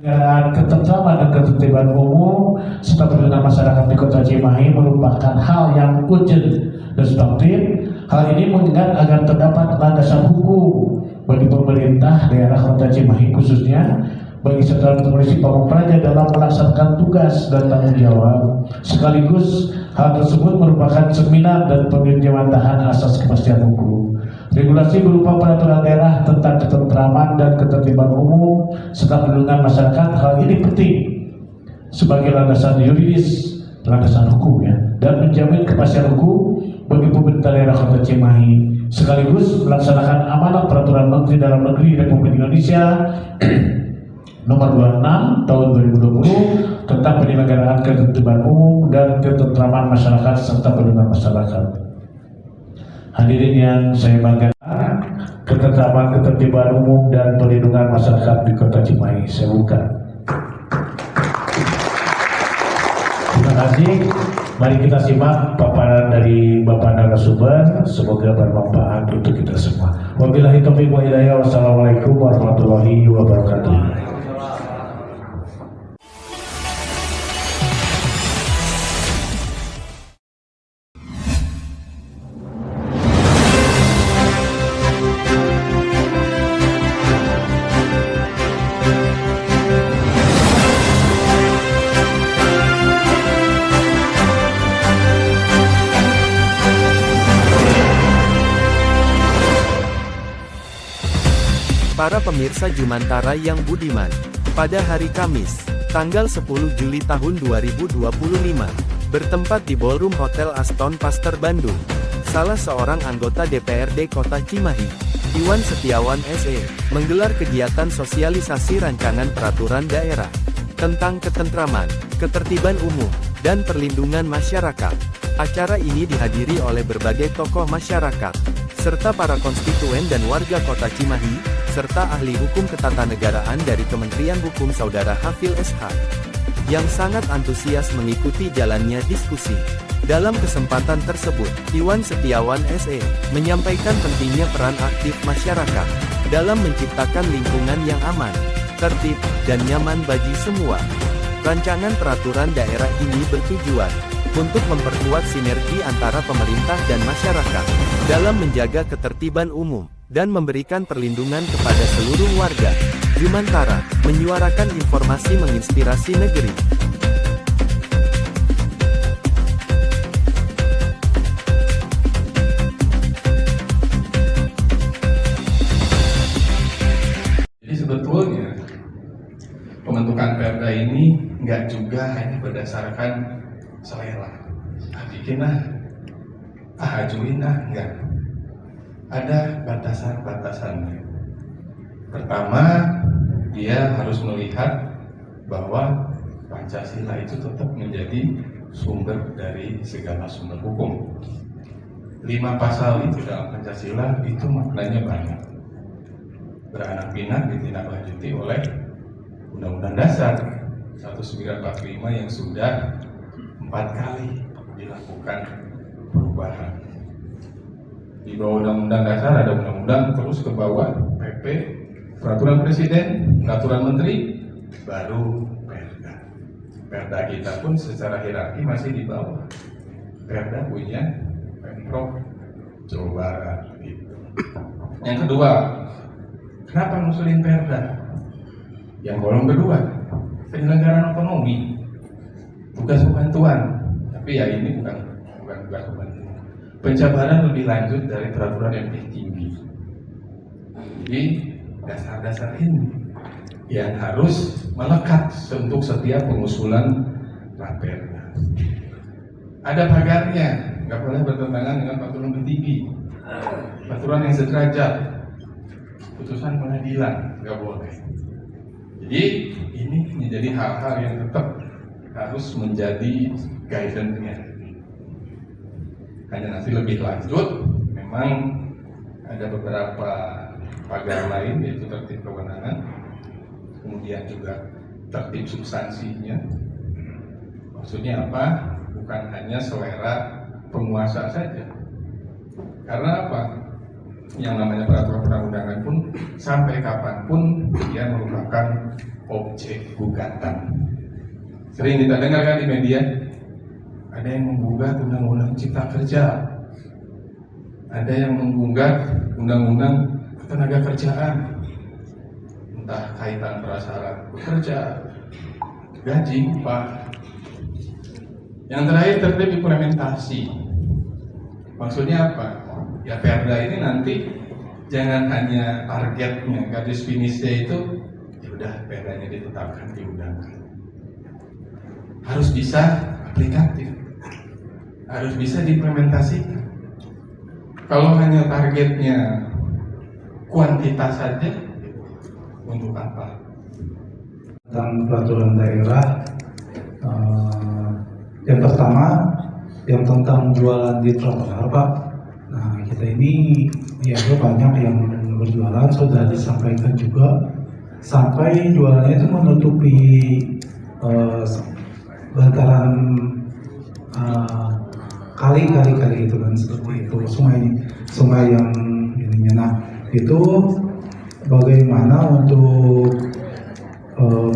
Ketentraman dan ketertiban umum serta perlindungan masyarakat di Kota Cimahi merupakan hal yang urgent dan substantif. Hal ini mengingat agar terdapat landasan hukum bagi pemerintah daerah Kota Cimahi, khususnya bagi Satuan Polisi Pamung Praja dalam melaksanakan tugas dan tanggung jawab. Sekaligus hal tersebut merupakan cerminan dan penjematahan asas kepastian hukum. Regulasi berupa peraturan daerah tentang ketentraman dan ketertiban umum serta perlindungan masyarakat, hal ini penting sebagai landasan yuridis, landasan hukum ya, dan menjamin kepastian hukum bagi pemerintah daerah Kota Cimahi, sekaligus melaksanakan amanat peraturan Menteri Dalam Negeri Republik Indonesia nomor 26 tahun 2020 tentang penyelenggaraan ketertiban umum dan ketentraman masyarakat serta perlindungan masyarakat. Hadirin yang saya banggakan, ketentraman, ketertiban umum dan perlindungan masyarakat di Kota Cimahi. Saya buka. Terima kasih. Mari kita simak paparan dari Bapak narasumber. Semoga bermanfaat untuk kita semua. Wabillahi taufiq wal hidayah. Wassalamualaikum warahmatullahi wabarakatuh. Para pemirsa Jumantara yang budiman, pada hari Kamis, tanggal 10 Juli tahun 2025, bertempat di Ballroom Hotel Aston Pasteur Bandung, salah seorang anggota DPRD Kota Cimahi, Iwan Setiawan SE, menggelar kegiatan sosialisasi rancangan peraturan daerah tentang ketentraman, ketertiban umum, dan perlindungan masyarakat. Acara ini dihadiri oleh berbagai tokoh masyarakat, serta para konstituen dan warga Kota Cimahi, serta ahli hukum ketatanegaraan dari Kementerian Hukum Saudara Hafil SH, yang sangat antusias mengikuti jalannya diskusi. Dalam kesempatan tersebut, Iwan Setiawan SE menyampaikan pentingnya peran aktif masyarakat dalam menciptakan lingkungan yang aman, tertib, dan nyaman bagi semua. Rancangan peraturan daerah ini bertujuan untuk memperkuat sinergi antara pemerintah dan masyarakat dalam menjaga ketertiban umum dan memberikan perlindungan kepada seluruh warga. Jumantara menyuarakan informasi menginspirasi negeri. Jadi sebetulnya pembentukan Perda ini nggak juga hanya berdasarkan selera, bikin ajuin enggak. Ada batasan-batasannya. Pertama, dia harus melihat bahwa Pancasila itu tetap menjadi sumber dari segala sumber hukum. 5 pasal itu dalam Pancasila itu maknanya banyak. Beranak pinak ditindaklanjuti oleh Undang-Undang Dasar 1945 yang sudah 4 kali dilakukan perubahan. Di bawah Undang-Undang Dasar ada undang-undang, terus ke bawah PP, peraturan presiden, peraturan menteri, baru Perda. Perda kita pun secara hierarki masih di bawah. Perda punya Pemprov Jawa Barat gitu. Yang kedua, kenapa ngusulin Perda? Yang golong kedua, penyelenggaraan ekonomi, tugas pembantuan. Tapi ya ini bukan tugas pembantuan. Penjabaran lebih lanjut dari peraturan yang lebih tinggi. Jadi dasar-dasar ini yang harus melekat untuk setiap pengusulan Raperda. Ada pagarnya, nggak boleh bertentangan dengan peraturan tertinggi, peraturan yang sederajat, putusan pengadilan nggak boleh. Jadi ini menjadi hal-hal yang tetap harus menjadi guidance-nya. Hanya nanti lebih lanjut, memang ada beberapa pagar lain, yaitu tertib kewenangan, kemudian juga tertib substansinya. Maksudnya apa? Bukan hanya selera penguasa saja. Karena apa? Yang namanya peraturan perundang-undangan pun sampai kapanpun dia merupakan objek gugatan. Sering kita dengar kan di media, ada yang menggugat undang-undang cipta kerja, ada yang menggugat undang-undang ketenaga kerjaan, entah kaitan prasyarat bekerja, gaji, upah. Yang terakhir tertib implementasi. Maksudnya apa? Ya Perda ini nanti jangan hanya targetnya, garis finishnya itu ya udah Perdanya ditetapkan, diundangkan. Harus bisa aplikatif, harus bisa diimplementasikan. Kalau hanya targetnya kuantitas saja, untuk apa? Tentang peraturan daerah, yang pertama yang tentang jualan di trotoar, Pak. Nah, kita ini ya banyak yang berjualan, sudah disampaikan juga, sampai jualannya itu menutupi bantaran kali-kali itu kan, seperti itu, sungai yang ininya. Nah, itu bagaimana untuk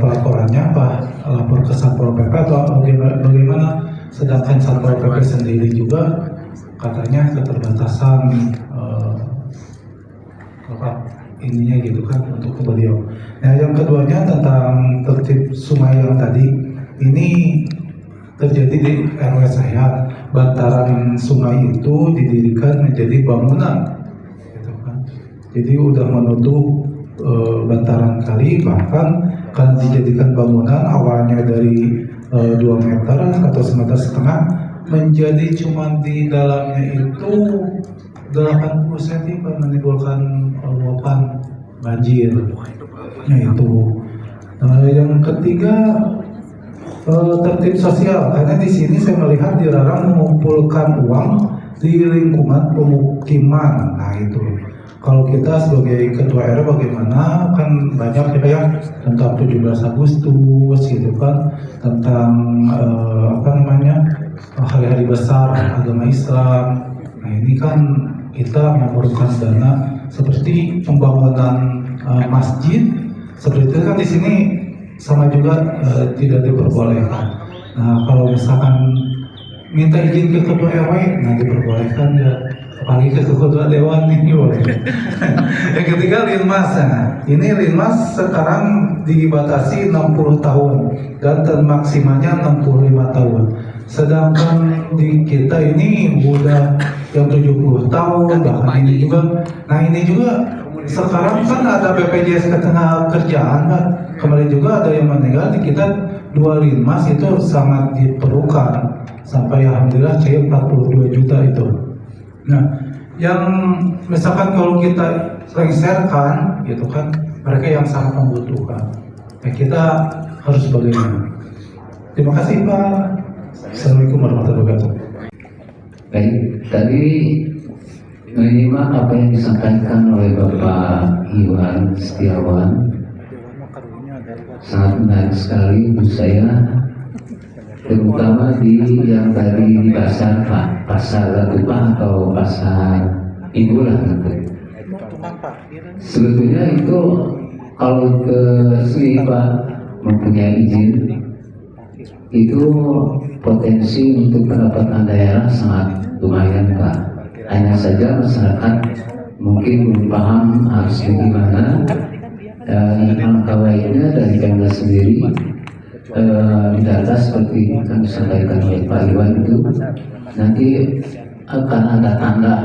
pelaporannya, Pak? Lapor ke Satpol PP atau bagaimana? Sedangkan Satpol PP sendiri juga katanya keterbatasan ininya gitu kan untuk ke beliau. Nah, yang keduanya tentang tertib sungai yang tadi ini terjadi di RW saya. Bantaran sungai itu didirikan menjadi bangunan, gitu kan. Jadi udah menutup bantaran kali, bahkan kan dijadikan bangunan awalnya dari 2 meter atau 1,5 meter menjadi cuma di dalamnya itu 80 cm menimbulkan luapan banjir. Nah, itu. Yang ketiga tertib sosial, karena di sini saya melihat dilarang mengumpulkan uang di lingkungan pemukiman. Nah, itu. Kalau kita sebagai ketua RW bagaimana, kan banyak ya tentang 17 Agustus gitu kan, tentang hari-hari besar agama Islam. Nah, ini kan kita memerlukan dana seperti pembangunan masjid, seperti itu kan di sini sama juga tidak diperbolehkan. Nah, kalau misalkan minta izin ke ketua RW, nah diperbolehkan ya, apalagi ke ketua dewan ini boleh. Yang ketiga linmas. Nah, ini linmas sekarang dibatasi 60 tahun dan maksimalnya 65 tahun. Sedangkan di kita ini udah yang 70 tahun, bahkan ini juga. Nah, ini juga sekarang kan ada BPJS Ketenagakerjaan, Pak. Kemarin juga ada yang meninggal di kita, 2 linmas itu sangat diperlukan. Sampai alhamdulillah cair 42 juta itu. Nah, yang misalkan kalau kita lengserkan gitu kan, mereka yang sangat membutuhkan. Nah, kita harus bagaimana? Terima kasih, Pak. Assalamualaikum warahmatullahi wabarakatuh. Baik, tadi menyimak apa yang disampaikan oleh Bapak Iwan Setiawan. Sangat menarik sekali menurut saya, terutama di yang tadi di pasar Latupah atau pasar Ibu lah gitu. Sebetulnya itu kalau ke sini Pak mempunyai izin, itu potensi untuk pendapatan daerah sangat lumayan Pak. Hanya saja masyarakat mungkin belum paham harus bagaimana, dan langkah baiknya dari Pemda sendiri didata seperti yang disampaikan oleh Pak Iwan itu, nanti akan ada tanda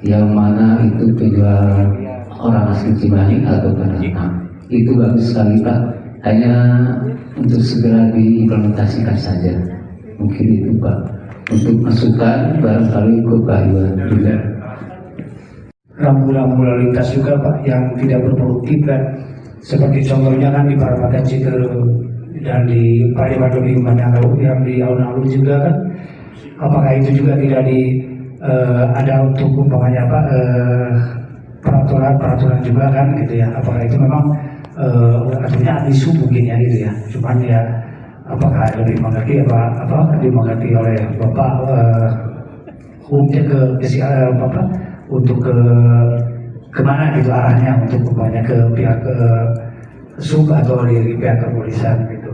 yang mana itu penjual orang asli Cimahi atau pendatang. Itu bagus sekali Pak, hanya untuk segera diimplementasikan saja. Mungkin itu Pak, untuk masukan barangkali ke Pak Iwan juga. Rambu-rambu lalu lintas juga Pak yang tidak berproduktif kan, seperti contohnya kan di Parapatan Citeureup dan di Paliwado di Manado yang di alun-alun juga kan, apakah itu juga tidak ada untuk umpamanya apa peraturan juga kan gitu ya, apakah itu memang artinya isu mungkin ya gitu ya, cuman ya apakah lebih mengerti apa dimengerti oleh Bapak umumnya ke Bapak untuk kemana gitu arahnya, untuk umpamanya ke pihak sub atau dari pihak kepolisian gitu.